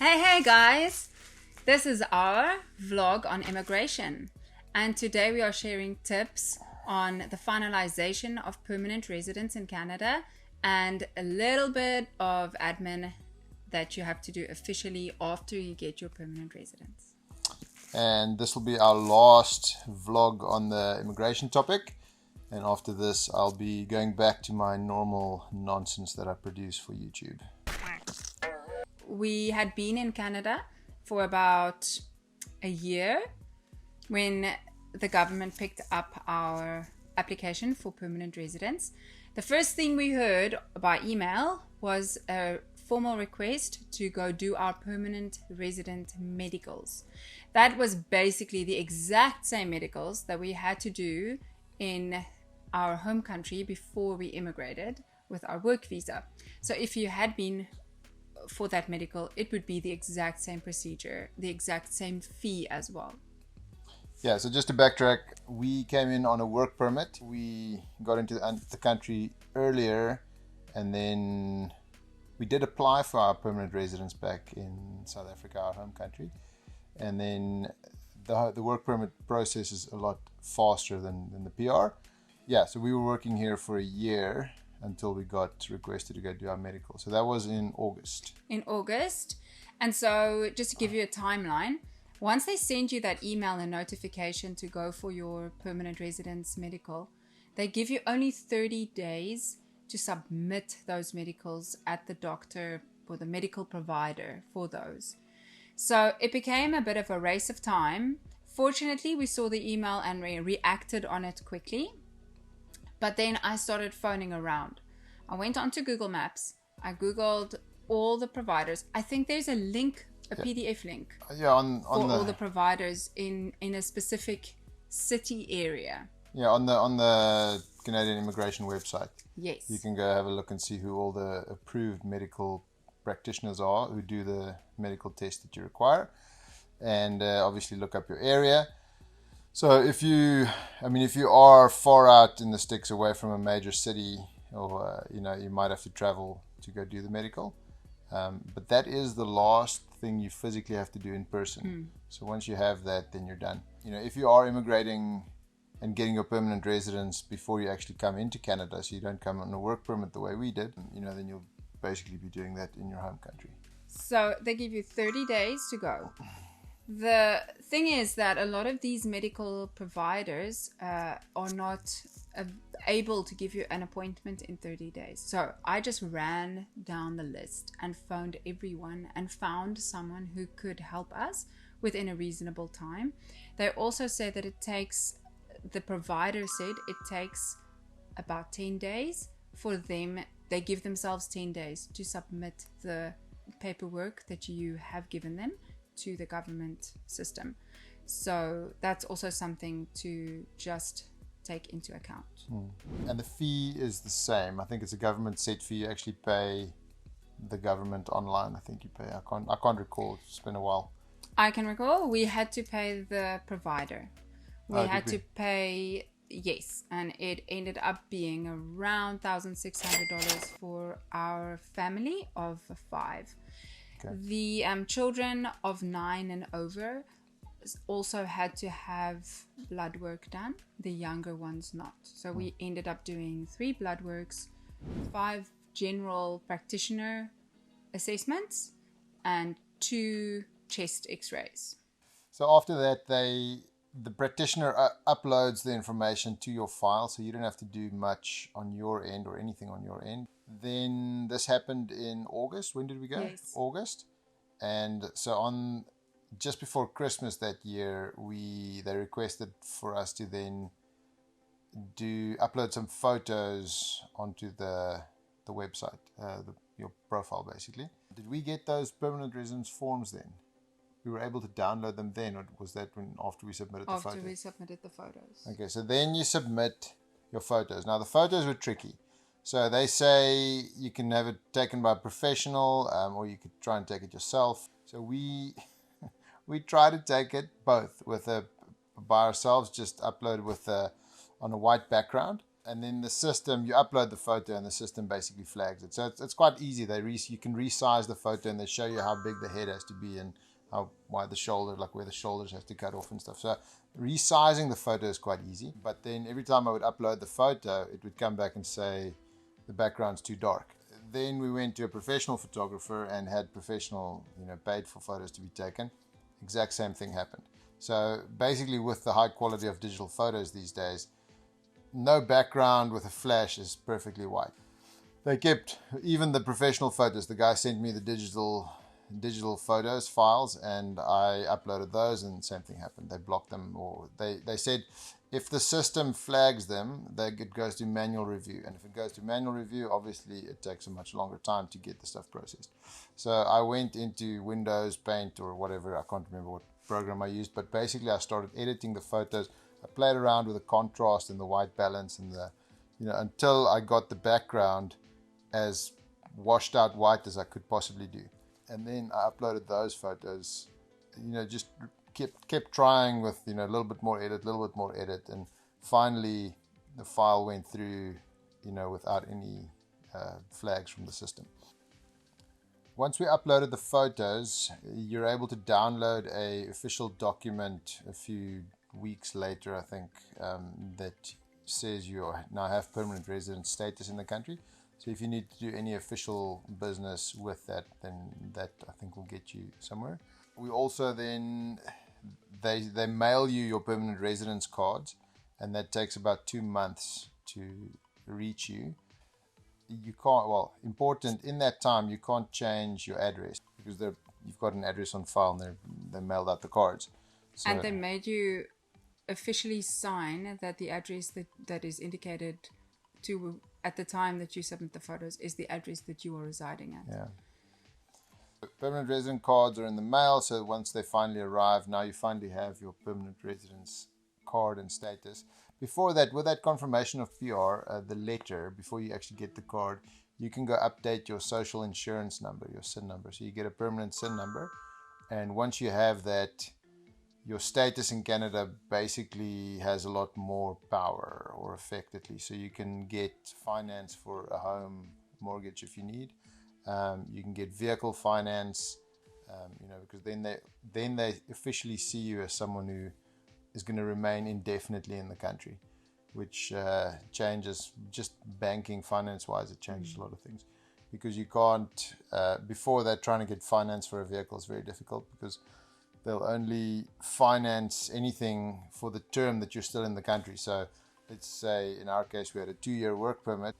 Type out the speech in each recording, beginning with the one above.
Hey guys! This is our vlog on immigration, and today we are sharing tips on the finalization of permanent residence in Canada and a little bit of admin that you have to do officially after you get your permanent residence. And this will be our last vlog on the immigration topic, and after this I'll be going back to my normal nonsense that I produce for YouTube. We had been in Canada for about a year when the government picked up our application for permanent residence. The first thing we heard by email was a formal request to go do our permanent resident medicals. That was basically the exact same medicals that we had to do in our home country before we immigrated with our work visa. So if you had been for that medical, it would be the exact same procedure, the exact same fee as well. Yeah, so just to backtrack, we came in on a work permit. We got into the country earlier, and then we did apply for our permanent residence back in South Africa, our home country. And then the work permit process is a lot faster than the PR. Yeah, so we were working here for a year until we got requested to go do our medical. So that was in August. And so just to give you a timeline, once they send you that email and notification to go for your permanent residence medical, they give you only 30 days to submit those medicals at the doctor or the medical provider for those. So it became a bit of a race of time. Fortunately, we saw the email and we reacted on it quickly. But then I started phoning around. I went onto Google Maps. I Googled all the providers. I think there's a link, a PDF link on all the providers in a specific city area. Yeah, on the Canadian immigration website. Yes. You can go have a look and see who all the approved medical practitioners are who do the medical test that you require, and obviously look up your area. So if you are far out in the sticks away from a major city, or you might have to travel to go do the medical, but that is the last thing you physically have to do in person. So once you have that, then you're done. If you are immigrating and getting your permanent residence before you actually come into Canada, so you don't come on a work permit the way we did, then you'll basically be doing that in your home country. So they give you 30 days to go. The thing is that a lot of these medical providers are not able to give you an appointment in 30 days. So I just ran down the list and phoned everyone and found someone who could help us within a reasonable time. They also said that the provider said it takes about 10 days for them. They give themselves 10 days to submit the paperwork that you have given them to the government system. So that's also something to just take into account. And the fee is the same. I think it's a government set fee. You actually pay the government online. I think you pay. I can't recall. It's been a while. I can recall we had to pay the provider. We had to pay, yes, and it ended up being around $1,600 for our family of 5. Okay. The children of 9 and over also had to have blood work done. The younger ones not. So we ended up doing 3 blood works, 5 general practitioner assessments, and 2 chest x-rays. So after that, the practitioner uploads the information to your file, so you don't have to do much on your end or anything on your end. Then this happened in August. When did we go? Yes. August. And so on just before Christmas that year, they requested for us to then upload some photos onto the website, your profile basically. Did we get those permanent residence forms then? We were able to download them then, or was that after we submitted the photos? After we submitted the photos. Okay, so then you submit your photos. Now the photos were tricky. So they say you can have it taken by a professional, or you could try and take it yourself. So we tried to take it both by ourselves, just upload on a white background, and then the system, you upload the photo and the system basically flags it. So it's quite easy. You can resize the photo and they show you how big the head has to be and how wide the shoulder, like where the shoulders have to cut off and stuff. So resizing the photo is quite easy. But then every time I would upload the photo, it would come back and say the background's too dark. Then we went to a professional photographer and had professional, paid for photos to be taken. Exact same thing happened. So basically, with the high quality of digital photos these days, no background with a flash is perfectly white. They kept even the professional photos. The guy sent me the digital photos files, and I uploaded those, and the same thing happened. They blocked them, or they said if the system flags them, it goes to manual review. And if it goes to manual review, obviously it takes a much longer time to get the stuff processed. So I went into Windows, Paint, or whatever. I can't remember what program I used, but basically I started editing the photos. I played around with the contrast and the white balance and until I got the background as washed out white as I could possibly do. And then I uploaded those photos, just kept trying with, a little bit more edit. And finally the file went through, without any flags from the system. Once we uploaded the photos, you're able to download a official document a few weeks later, I think, that says you now have permanent resident status in the country. So if you need to do any official business with that, then that I think will get you somewhere. We also then, they mail you your permanent residence cards, and that takes about 2 months to reach you. You can't, important in that time, you can't change your address because you've got an address on file and they mailed out the cards. So, and they made you officially sign that the address that is indicated to at the time that you submit the photos is the address that you are residing at. Yeah. Permanent resident cards are in the mail, so once they finally arrive, now you finally have your permanent residence card and status. Before that, with that confirmation of PR, the letter, before you actually get the card, you can go update your social insurance number, your SIN number. So you get a permanent SIN number, and once you have that, your status in Canada basically has a lot more power or effect, at least. So you can get finance for a home mortgage if you need. You can get vehicle finance, because then they officially see you as someone who is going to remain indefinitely in the country, which changes just banking finance wise. It changes a lot of things, because you can't before that, trying to get finance for a vehicle is very difficult, because they'll only finance anything for the term that you're still in the country. So let's say in our case we had a 2-year work permit.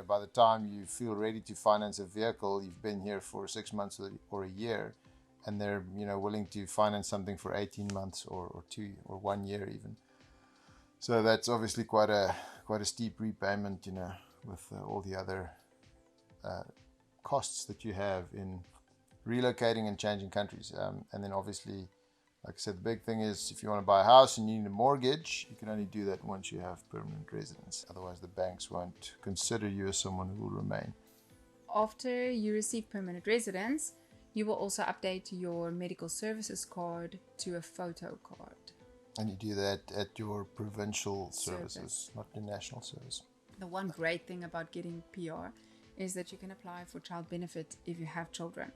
By the time you feel ready to finance a vehicle, you've been here for 6 months or a year, and they're willing to finance something for 18 months or 2 or 1 year even. So that's obviously quite a steep repayment, with all the other costs that you have in relocating and changing countries. And then obviously, like I said, the big thing is if you want to buy a house and you need a mortgage, you can only do that once you have permanent residence. Otherwise, the banks won't consider you as someone who will remain. After you receive permanent residence, you will also update your medical services card to a photo card. And you do that at your provincial services, not the national service. The one great thing about getting PR is that you can apply for child benefit if you have children.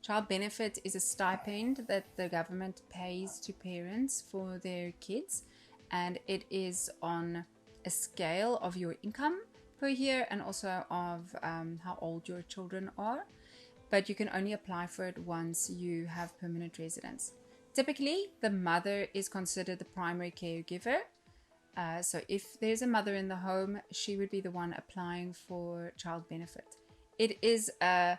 Child benefit is a stipend that the government pays to parents for their kids, and it is on a scale of your income per year and also of how old your children are. But you can only apply for it once you have permanent residence. Typically, the mother is considered the primary caregiver. So if there's a mother in the home, she would be the one applying for child benefit. It is a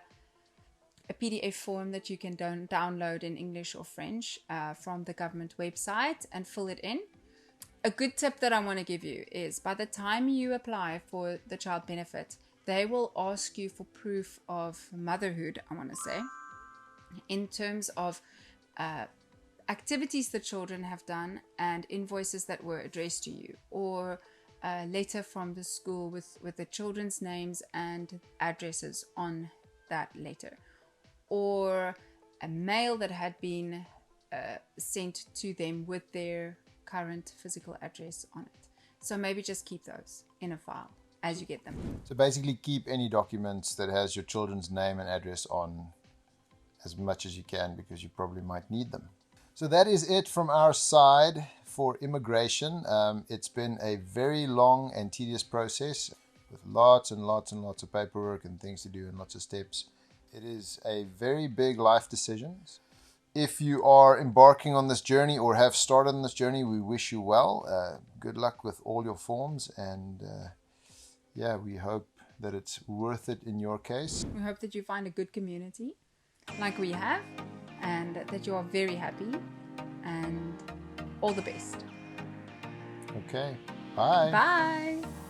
PDF form that you can download in English or French from the government website and fill it in. A good tip that I want to give you is by the time you apply for the child benefit, they will ask you for proof of motherhood, I want to say, in terms of activities the children have done and invoices that were addressed to you, or a letter from the school with the children's names and addresses on that letter, or a mail that had been sent to them with their current physical address on it. So maybe just keep those in a file as you get them. So basically keep any documents that has your children's name and address on as much as you can, because you probably might need them. So that is it from our side for immigration. It's been a very long and tedious process with lots and lots and lots of paperwork and things to do and lots of steps. It is a very big life decision. If you are embarking on this journey or have started on this journey, we wish you well. Good luck with all your forms, and yeah, we hope that it's worth it in your case. We hope that you find a good community like we have, and that you are very happy, and all the best. Okay, bye. Bye.